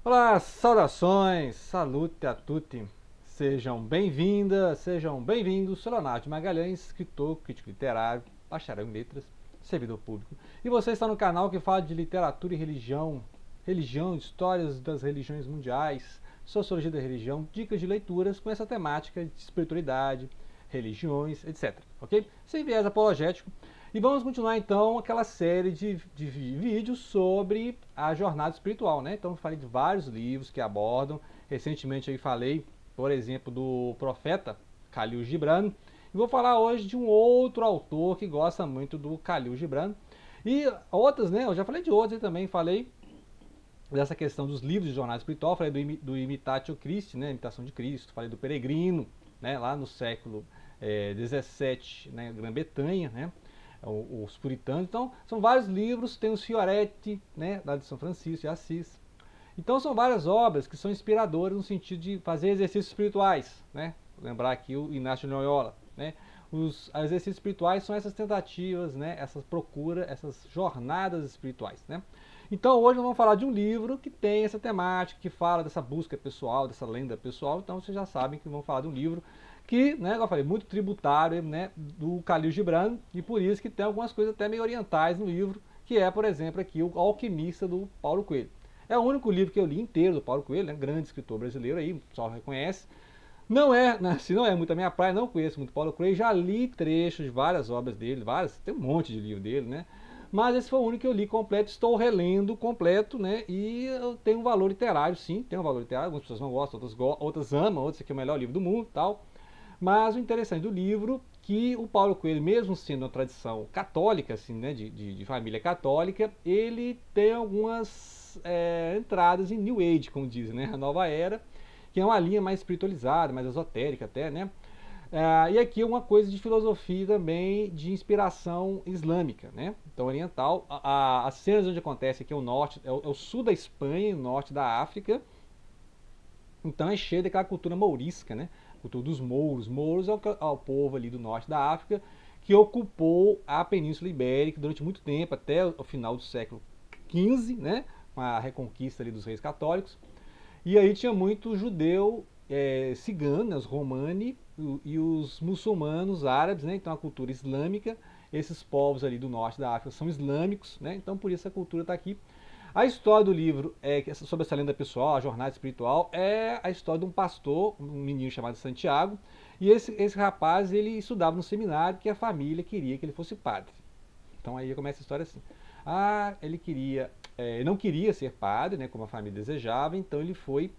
Olá, saudações, salute a tutti. Sejam bem-vindas, sejam bem-vindos. Sou Leonardo Magalhães, escritor, crítico literário, bacharel em letras, servidor público. E você está no canal que fala de literatura e religião, histórias das religiões mundiais, sociologia da religião, dicas de leituras com essa temática de espiritualidade, religiões, etc. Ok? Sem viés apologético. E vamos continuar então aquela série de vídeos sobre a jornada espiritual, né? Então eu falei de vários livros que abordam. Recentemente aí falei, por exemplo, do profeta Khalil Gibran. E vou falar hoje de um outro autor que gosta muito do Khalil Gibran. E outras, né? Eu já falei de outros também. Falei dessa questão dos livros de jornada espiritual. Falei do Imitatio Christi, né? Imitação de Cristo. Falei do Peregrino, né? Lá no século 17, né? Grã-Bretanha, né? Os puritanos. Então, são vários livros, tem os Fioretti, né, lá de São Francisco de Assis. Então, são várias obras que são inspiradoras no sentido de fazer exercícios espirituais, né? Lembrar aqui o Inácio de Loyola, né? Os exercícios espirituais são essas tentativas, né, essas procuras, essas jornadas espirituais, né? Então, hoje nós vamos falar de um livro que tem essa temática, que fala dessa busca pessoal, dessa lenda pessoal. Então, vocês já sabem que vamos falar de um livro que, né, como eu falei, muito tributário, né, do Khalil Gibran, e por isso que tem algumas coisas até meio orientais no livro, que é, por exemplo, aqui o Alquimista do Paulo Coelho. É o único livro que eu li inteiro do Paulo Coelho, né, grande escritor brasileiro aí, o pessoal reconhece. Não é, né, se não é muito a minha praia, não conheço muito Paulo Coelho, já li trechos de várias obras dele, tem um monte de livro dele, né? Mas esse foi o único que eu li completo, estou relendo completo, né? E tem um valor literário, sim, tem um valor literário, algumas pessoas não gostam, outras amam, outras aqui é o melhor livro do mundo, tal. Mas o interessante do livro que o Paulo Coelho, mesmo sendo uma tradição católica, assim, né, de família católica, ele tem algumas entradas em New Age, como dizem, né, a nova era, que é uma linha mais espiritualizada, mais esotérica até, né? E aqui uma coisa de filosofia também, de inspiração islâmica, né? Então, oriental. As cenas onde acontece aqui é o norte, é o sul da Espanha e o norte da África. Então é cheio daquela cultura mourisca, né? Cultura dos mouros. Mouros é o povo ali do norte da África que ocupou a Península Ibérica durante muito tempo, até o final do século XV, né? Com a reconquista ali dos reis católicos. E aí tinha muito judeu cigano, né, os romani, e os muçulmanos árabes, né? Então a cultura islâmica. Esses povos ali do norte da África são islâmicos, né? Então por isso a cultura está aqui. A história do livro, sobre essa lenda pessoal, a jornada espiritual, é a história de um pastor, um menino chamado Santiago, e esse rapaz, ele estudava no seminário que a família queria que ele fosse padre. Então aí começa a história assim. Ele não queria ser padre, né, como a família desejava, então ele foi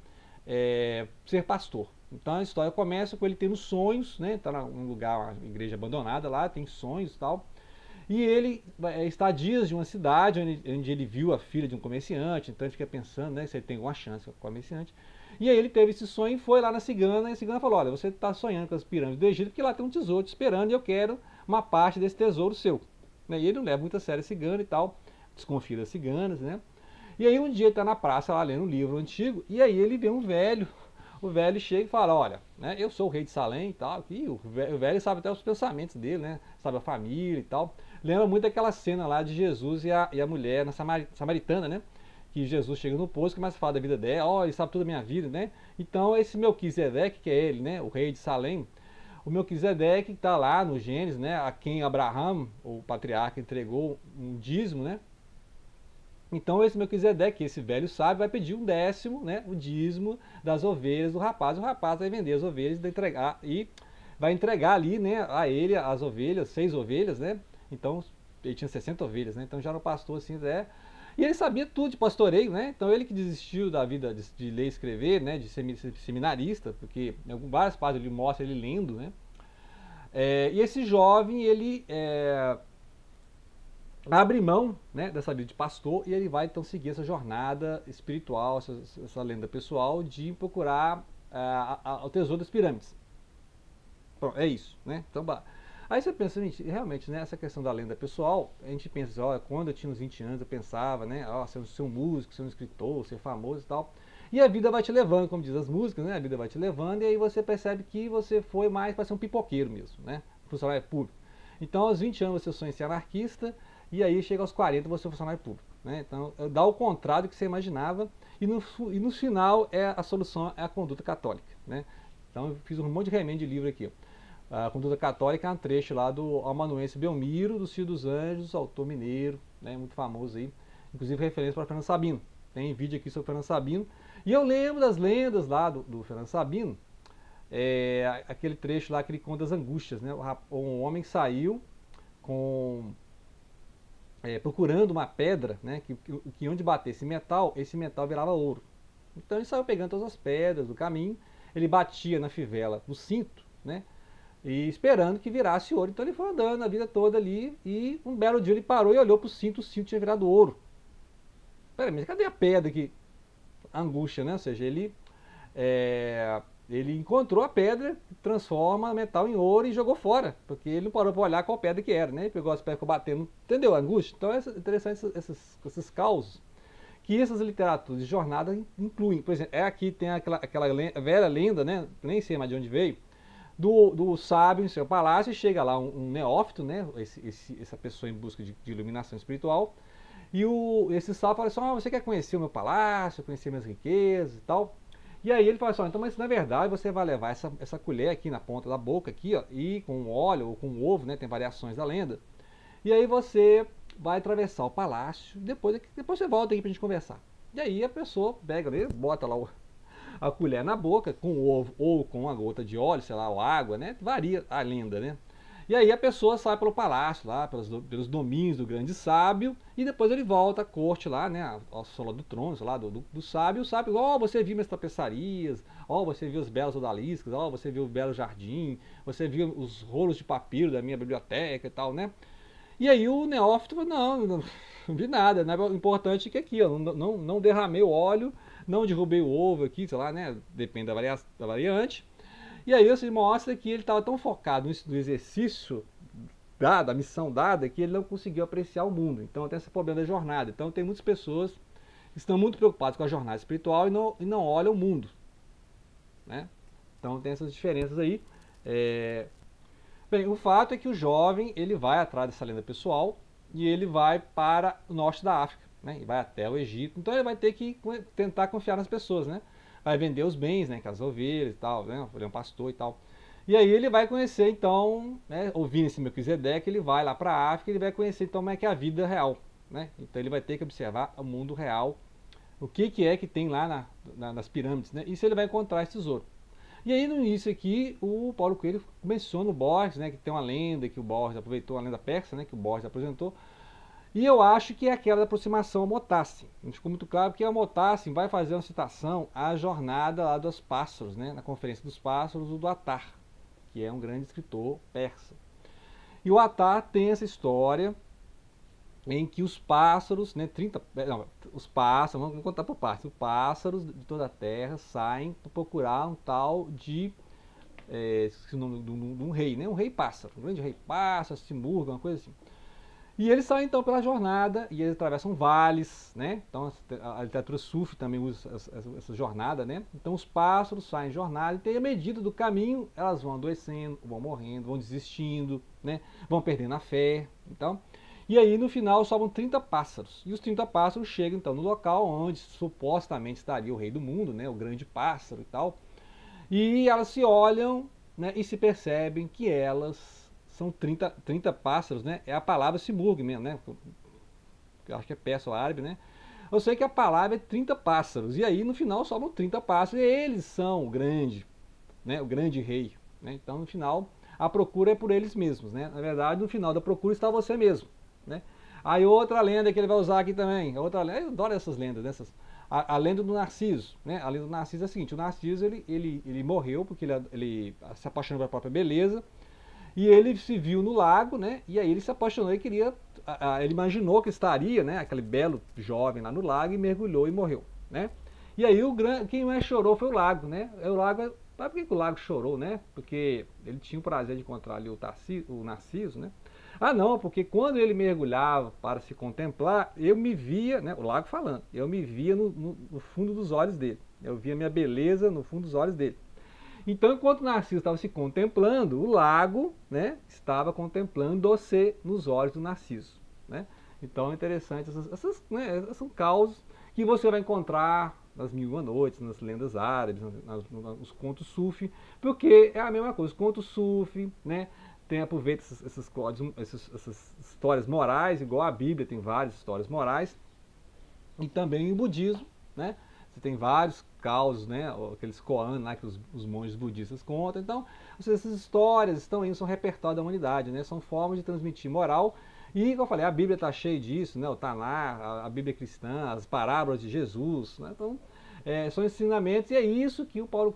ser pastor. Então a história começa com ele tendo sonhos, né, tá num lugar, uma igreja abandonada lá, tem sonhos e tal. E ele está a dias de uma cidade onde ele viu a filha de um comerciante, então ele fica pensando, né, se ele tem alguma chance com o comerciante. E aí ele teve esse sonho e foi lá na cigana, e a cigana falou, olha, você está sonhando com as pirâmides do Egito, porque lá tem um tesouro te esperando e eu quero uma parte desse tesouro seu. E ele não leva muito a sério a cigana e tal, desconfia das ciganas, né? E aí um dia ele está na praça lá lendo um livro antigo, e aí ele vê um velho. O velho chega e fala, olha, né, eu sou o rei de Salém e tal, e o velho sabe até os pensamentos dele, né? Sabe a família e tal. Lembra muito aquela cena lá de Jesus e a mulher na samaritana, né? Que Jesus chega no poço, começa a falar da vida dela, ó, ele sabe tudo da minha vida, né? Então esse Melquisedeque, que é ele, né? O rei de Salém, o Melquisedeque está lá no Gênesis, né? A quem Abraão, o patriarca, entregou um dízimo, né? Então esse Melquisedeque, esse velho sábio, vai pedir um décimo, né, o dízimo das ovelhas do rapaz. O rapaz vai vender as ovelhas e vai entregar ali, né, a ele as ovelhas, 6 ovelhas, né? Então ele tinha 60 ovelhas, né? Então já era um pastor assim, né? E ele sabia tudo de pastoreio, né? Então ele que desistiu da vida de ler e escrever, né, de ser seminarista, porque em várias partes ele mostra ele lendo, né? E esse jovem, ele abre mão, né, dessa vida de pastor e ele vai então seguir essa jornada espiritual, essa lenda pessoal de procurar o tesouro das pirâmides. Pronto, é isso, né? Então, aí você pensa, gente, realmente, né, essa questão da lenda pessoal, a gente pensa assim, olha, quando eu tinha uns 20 anos eu pensava, né, ó, ser um músico, ser um escritor, ser famoso e tal. E a vida vai te levando, como diz as músicas, né? A vida vai te levando e aí você percebe que você foi mais para ser um pipoqueiro mesmo, né? Funcionário público. Então, aos 20 anos você sonha em ser anarquista, e aí chega aos 40 você é funcionário público. né? Então, dá o contrário do que você imaginava, e no final a solução é a conduta católica, né? Então, eu fiz um monte de remendo de livro aqui. A conduta católica é um trecho lá do amanuense Belmiro, do Ciro dos Anjos, autor mineiro, né? Muito famoso aí, inclusive referência para Fernando Sabino. Tem vídeo aqui sobre Fernando Sabino. E eu lembro das lendas lá do Fernando Sabino, aquele trecho lá que ele conta das angústias, né? Um homem saiu procurando uma pedra, né? Que onde batesse esse metal virava ouro. Então ele saiu pegando todas as pedras do caminho, ele batia na fivela do cinto, né? E esperando que virasse ouro. Então ele foi andando a vida toda ali e um belo dia ele parou e olhou para o cinto tinha virado ouro. Peraí, mas cadê a pedra aqui? Angústia, né? Ou seja, ele encontrou a pedra, transforma metal em ouro e jogou fora, porque ele não parou para olhar qual pedra que era, né? Ele pegou as pedras, ficou batendo, entendeu? A angústia. Então é interessante esses causos que essas literaturas de jornada incluem. Por exemplo, aqui tem aquela velha lenda, né? Nem sei mais de onde veio, do sábio em seu palácio, e chega lá um neófito, né? Essa pessoa em busca de iluminação espiritual. E esse sábio fala assim: você quer conhecer o meu palácio, conhecer minhas riquezas e tal? E aí ele fala assim: então, mas na verdade você vai levar essa colher aqui na ponta da boca, aqui, ó, e com óleo ou com ovo, né? Tem variações da lenda. E aí você vai atravessar o palácio, depois você volta aqui pra gente conversar. E aí a pessoa pega ali, bota lá a colher na boca, com o ovo ou com uma gota de óleo, sei lá, ou água, né? Varia a lenda, né? E aí a pessoa sai pelo palácio, lá, pelos domínios do grande sábio, e depois ele volta à corte lá, né, ao solo do trono, lá, do sábio, e o sábio, você viu minhas tapeçarias, você viu os belos odaliscas, você viu o belo jardim, você viu os rolos de papiro da minha biblioteca e tal, né? E aí o neófito falou: não vi nada, né? O importante é que aqui, ó, não derramei o óleo, não derrubei o ovo aqui, sei lá, né, depende da variante. E aí você mostra que ele estava tão focado no exercício da missão dada, que ele não conseguiu apreciar o mundo. Então tem esse problema da jornada. Então tem muitas pessoas que estão muito preocupadas com a jornada espiritual e não olham o mundo, né? Então tem essas diferenças aí. Bem, o fato é que o jovem ele vai atrás dessa lenda pessoal e ele vai para o norte da África, né? E vai até o Egito. Então ele vai ter que tentar confiar nas pessoas, né? Vai vender os bens, né, as ovelhas e tal, né, ele é um pastor e tal. E aí ele vai conhecer então, né, ouvindo esse Melquisedeque, ele vai lá para a África, ele vai conhecer então como é que é a vida real, né? Então ele vai ter que observar o mundo real, o que é que tem lá nas pirâmides, né? Isso ele vai encontrar esse tesouro. E aí no início aqui, o Paulo Coelho menciona o Borges, né, que tem uma lenda que o Borges aproveitou, a lenda persa, né, que o Borges apresentou. E eu acho que é aquela da aproximação ao Motassin. A gente ficou muito claro que o Motassin vai fazer uma citação à jornada lá dos pássaros, né, na Conferência dos Pássaros, do Attar, que é um grande escritor persa. E o Attar tem essa história em que os pássaros, né, os pássaros, vamos contar por partes, os pássaros de toda a terra saem para procurar um tal de, esqueci o nome de um rei, né, um rei pássaro, um grande rei pássaro, Simurgh, uma coisa assim. E eles saem então pela jornada e eles atravessam vales, né? Então a literatura sufi também usa essa jornada, né? Então os pássaros saem em jornada e, à medida do caminho, elas vão adoecendo, vão morrendo, vão desistindo, né? Vão perdendo a fé. Então, e aí no final sobram 30 pássaros. E os 30 pássaros chegam então no local onde supostamente estaria o rei do mundo, né? O grande pássaro e tal. E elas se olham, né? E se percebem que elas são 30 pássaros, né? É a palavra Simurgh mesmo, né? Eu acho que é persa ou árabe, né? Eu sei que a palavra é 30 pássaros. E aí no final sobram 30 pássaros e eles são o grande, né? O grande rei, né? Então no final a procura é por eles mesmos, né? Na verdade no final da procura está você mesmo, né? Aí outra lenda que ele vai usar aqui também, outra lenda, eu adoro essas lendas, dessas. A lenda do Narciso, né? A lenda do Narciso é a seguinte: o Narciso ele morreu porque ele se apaixonou pela própria beleza. E ele se viu no lago, né? E aí ele se apaixonou e queria, ele imaginou que estaria, né? Aquele belo jovem lá no lago e mergulhou e morreu, né? E aí quem mais chorou foi o lago, né? Sabe por que o lago chorou, né? Porque ele tinha o prazer de encontrar ali o Narciso, né? Ah, não, porque quando ele mergulhava para se contemplar, eu me via, né? O lago falando, eu me via no fundo dos olhos dele. Eu via minha beleza no fundo dos olhos dele. Então, enquanto o Narciso estava se contemplando, o lago, né, estava contemplando-se nos olhos do Narciso, né? Então é interessante, né, são causos que você vai encontrar nas Mil e Uma Noites, nas lendas árabes, nos contos sufi, porque é a mesma coisa, os contos sufi, né, aproveita esses códigos, essas histórias morais, igual a Bíblia tem várias histórias morais, e também o budismo, né, você tem vários causos, né, aqueles koan lá que os monges budistas contam. Então, essas histórias estão aí, são repertório da humanidade, né, são formas de transmitir moral. E, como eu falei, a Bíblia está cheia disso, né, o Tanar, a Bíblia cristã, as parábolas de Jesus, né, então, são ensinamentos, e é isso que o Paulo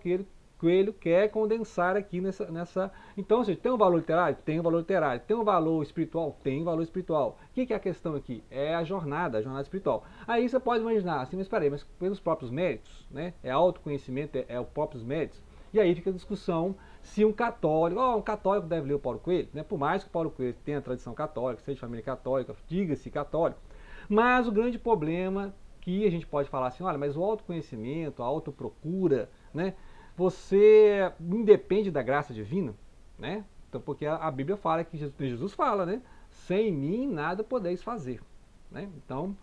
Coelho quer condensar aqui nessa. Então, assim, tem um valor literário? Tem um valor literário. Tem um valor espiritual? Tem um valor espiritual. O que é a questão aqui? É a jornada espiritual. Aí você pode imaginar assim, mas peraí, mas pelos próprios méritos, né? É autoconhecimento, é os próprios méritos. E aí fica a discussão se um católico deve ler o Paulo Coelho, né? Por mais que o Paulo Coelho tenha a tradição católica, seja de família católica, diga-se católico. Mas o grande problema que a gente pode falar assim, olha, mas o autoconhecimento, a autoprocura, né? Você independe da graça divina, né? Então, porque a Bíblia fala que Jesus fala, né? Sem mim nada podeis fazer, né? Então,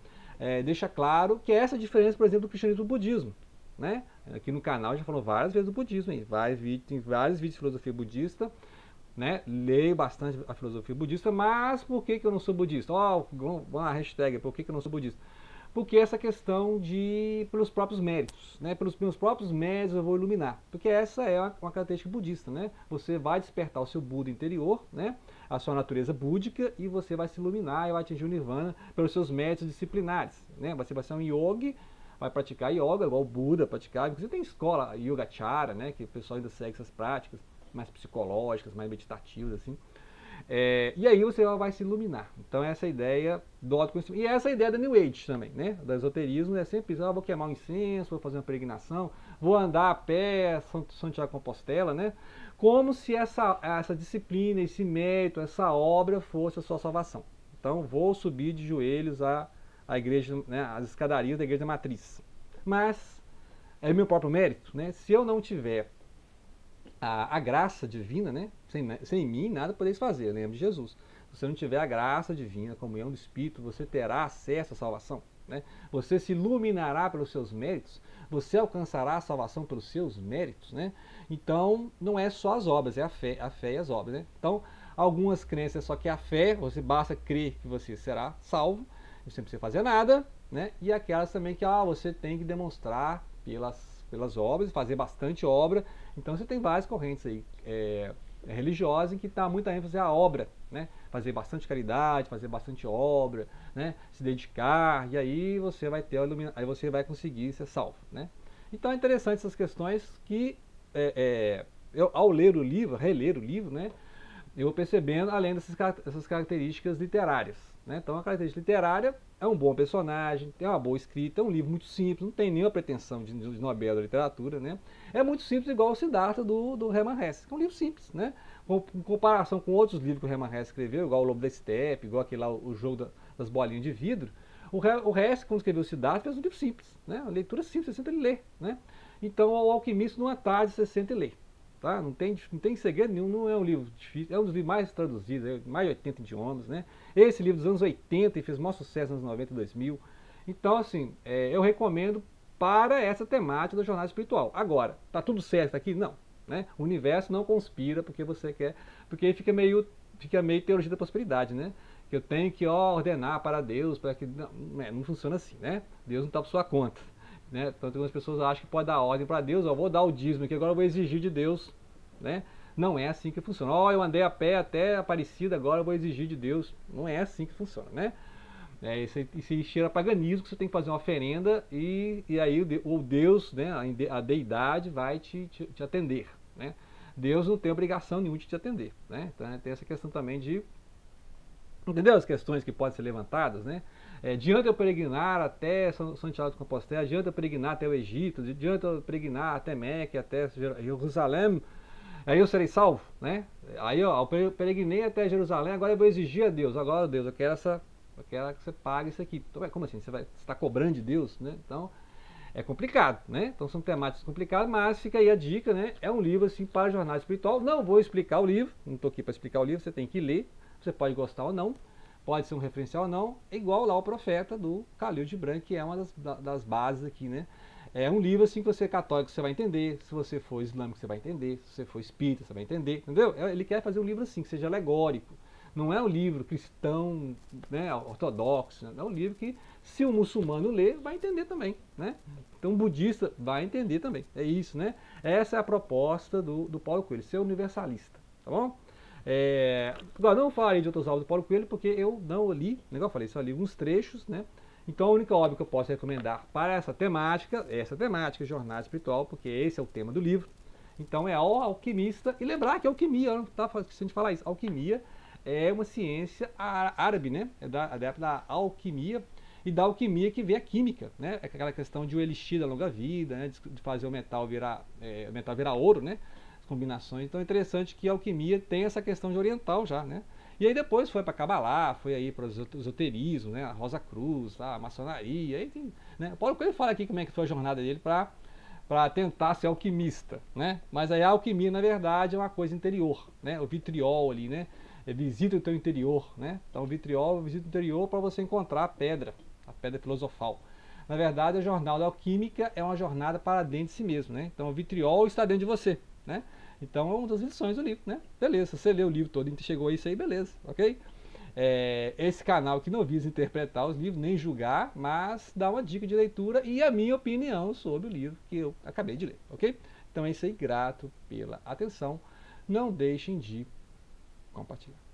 deixa claro que essa é a diferença, por exemplo, do cristianismo e do budismo, né? Aqui no canal já falou várias vezes do budismo, aí. Tem vários vídeos de filosofia budista, né? Leio bastante a filosofia budista, mas por que eu não sou budista? Vamos lá, hashtag, por que eu não sou budista? Porque essa questão pelos próprios méritos, né? Pelos meus próprios méritos eu vou iluminar, porque essa é uma característica budista, né? Você vai despertar o seu Buda interior, né? A sua natureza búdica, e você vai se iluminar e vai atingir o Nirvana pelos seus méritos disciplinares, né? Você vai ser um yogi, vai praticar yoga, igual o Buda praticava. Inclusive tem escola Yogacara, né? Que o pessoal ainda segue essas práticas mais psicológicas, mais meditativas, assim. E aí você vai se iluminar. Então essa é a ideia do autoconhecimento. E essa é a ideia da New Age também, né? Do esoterismo é sempre isso. Vou queimar um incenso, vou fazer uma peregrinação, vou andar a pé, Santiago Compostela, né? Como se essa disciplina, esse mérito, essa obra fosse a sua salvação. Então vou subir de joelhos a igreja, né? As escadarias da igreja matriz. Mas é meu próprio mérito, né? Se eu não tiver a graça divina, né? Sem mim nada podeis fazer, lembra de Jesus. Se você não tiver a graça divina, a comunhão do Espírito, você terá acesso à salvação, né? Você se iluminará pelos seus méritos, você alcançará a salvação pelos seus méritos, né? Então, não é só as obras, é a fé e as obras, né? Então, algumas crenças só que a fé, você basta crer que você será salvo, você não precisa fazer nada, né? E aquelas também que você tem que demonstrar pelas obras, fazer bastante obra. Então você tem várias correntes aí religiosas em que está muita ênfase à obra, né? Fazer bastante caridade, fazer bastante obra, né? Se dedicar, e aí você vai ter aí você vai conseguir ser salvo, né? Então é interessante essas questões que eu, ao ler o livro, reler o livro, né? Eu vou percebendo além dessas características literárias, né? Então a característica literária é um bom personagem, tem uma boa escrita, é um livro muito simples, não tem nenhuma pretensão de Nobel da literatura, né? É muito simples, igual o Siddhartha do Hermann Hesse, que é um livro simples, né? Em comparação com outros livros que o Hermann Hesse escreveu, igual o Lobo da Steppe, igual aquele lá, o jogo das bolinhas de vidro, o Hesse, quando escreveu o Siddhartha, fez um livro simples, né? Uma leitura simples, você senta e lê, né? Então, o Alquimista, numa tarde, você senta e lê. Tá? Não tem segredo nenhum, não é um livro difícil, é um dos livros mais traduzidos, mais de 80 idiomas, né? Esse livro dos anos 80 e fez maior sucesso nos anos 90 e 2000. Então, assim, eu recomendo para essa temática da jornada espiritual. Agora, tá tudo certo aqui? Não. Né? O universo não conspira porque você quer, porque aí fica meio teologia da prosperidade, né? Que eu tenho que ordenar para Deus, para que não funciona assim, né? Deus não está por sua conta. Né? Então algumas pessoas acham que pode dar ordem para Deus, vou dar o dízimo aqui, agora eu vou exigir de Deus, né? Não é assim que funciona. Eu andei a pé até Aparecida, agora eu vou exigir de Deus. Não é assim que funciona, né? Isso cheira a paganismo, que você tem que fazer uma oferenda e aí o Deus, né, a deidade vai te atender, né? Deus não tem obrigação nenhuma de te atender, né? Então tem essa questão também de, entendeu? As questões que podem ser levantadas, né? Adianta eu peregrinar até Santiago de Compostela, adianta eu peregrinar até o Egito, adianta eu peregrinar até Meca, até Jerusalém, aí eu serei salvo, né? Aí eu peregrinei até Jerusalém, agora eu vou exigir a Deus, agora Deus, eu quero que você pague isso aqui. Então, como assim? Você está cobrando de Deus, né? Então, é complicado, né? Então são temáticas complicadas, mas fica aí a dica, né? É um livro assim para a jornada espiritual. Não vou explicar o livro, não estou aqui para explicar o livro, você tem que ler, você pode gostar ou não. pode ser um referencial ou não, é igual lá o Profeta, do Khalil Gibran, que é uma das bases aqui, né? É um livro assim que você é católico, você vai entender, se você for islâmico, você vai entender, se você for espírita, você vai entender, entendeu? Ele quer fazer um livro assim, que seja alegórico. Não é um livro cristão, né, ortodoxo, né? É um livro que, se um muçulmano ler, vai entender também, né? Então um budista vai entender também, é isso, né? Essa é a proposta do Paulo Coelho, ser universalista, tá bom? Agora, não falei de outras obras do Paulo Coelho, porque eu não li, igual eu falei, só li uns trechos, né? Então a única obra que eu posso recomendar para essa temática, jornada espiritual, porque esse é o tema do livro. Então é O Alquimista, e lembrar que alquimia, não tá esquecendo de falar isso, alquimia é uma ciência árabe, né? É da alquimia, e da alquimia que vem a química, né? É aquela questão de o elixir da longa vida, né? De fazer o metal virar ouro, né? As combinações. Então é interessante que a alquimia tem essa questão de oriental já, né? E aí depois foi para Cabalá, foi aí para o esoterismo, né? A Rosa Cruz, a maçonaria, aí tem, né? O Paulo Coelho fala aqui como é que foi a jornada dele para tentar ser alquimista, né? Mas aí a alquimia, na verdade, é uma coisa interior, né? O vitriol ali, né? Visita o teu interior, né? Então o vitriol visita o interior para você encontrar a pedra filosofal. Na verdade, a jornada alquímica é uma jornada para dentro de si mesmo, né? Então o vitriol está dentro de você, né? Então é uma das lições do livro, né? Beleza, você leu o livro todo e chegou a isso aí, beleza, ok? Esse canal que não visa interpretar os livros, nem julgar, mas dá uma dica de leitura e a minha opinião sobre o livro que eu acabei de ler, ok? Então é isso aí, grato pela atenção. Não deixem de compartilhar.